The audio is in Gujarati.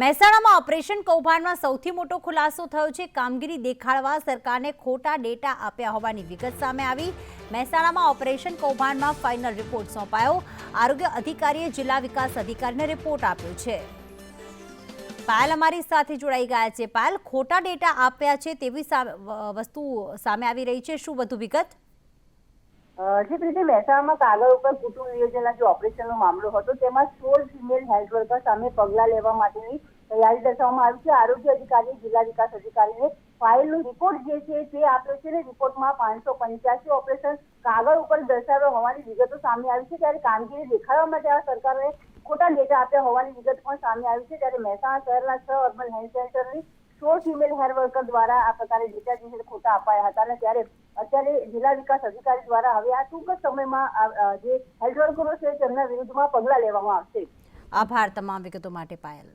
મહેસાણામાં ઓપરેશન કૌભાંડમાં સૌથી મોટો ખુલાસો થયો છે। કામગીરી દેખાડવા સરકારને ખોટા ડેટા આપ્યા હોવાની વિગત સામે આવી। મહેસાણામાં ઓપરેશન કૌભાંડમાં ફાઇનલ રિપોર્ટ સોંપાયો। આરોગ્ય અધિકારીએ જિલ્લા વિકાસ અધિકારીને રિપોર્ટ આપ્યો છે। પાયલ અમારી સાથે જોડાઈ ગયા છે। પાયલ, ખોટા ડેટા આપ્યા છે તેવી વસ્તુ સામે આવી રહી છે, શું વધુ વિગત? જે રીતે મહેસાણામાં કાગળ ઉપર કુટુંબ નિયોજનના જે ઓપરેશનનો મામલો હતો તેમાં 16 ફિમેલ હેલ્થ વર્કર સામે પગલાં લેવા માટેની તૈયારી દર્શાવવામાં આવી છે। આરોગ્ય અધિકારી જિલ્લા વિકાસ અધિકારીને ફાઇલનો રિપોર્ટ જે છે તે આપ્યો છે। રિપોર્ટમાં 585 ઓપરેશન કાગળ ઉપર દર્શાવ્યા હોવાની વિગતો સામે આવી છે। ત્યારે કામગીરી દેખાડવા માટે આ સરકારે ખોટા ડેટા આપ્યા હોવાની વિગત પણ સામે આવી છે। ત્યારે મહેસાણા શહેરના 6 અર્બન હેલ્થ સેન્ટરની 16 ફિમેલ હેલ્થ વર્કર દ્વારા આ પ્રકારે ડેટા જે છે ખોટા અપાયા હતા અને ત્યારે અત્યારે જિલ્લા વિકાસ અધિકારી દ્વારા હવે આ ટૂંક સમયમાં જે હેલ્થ વર્કરો છે તેમના વિરુદ્ધમાં પગલાં લેવામાં આવશે। આભાર તમામ વિગતો માટે પાયલ।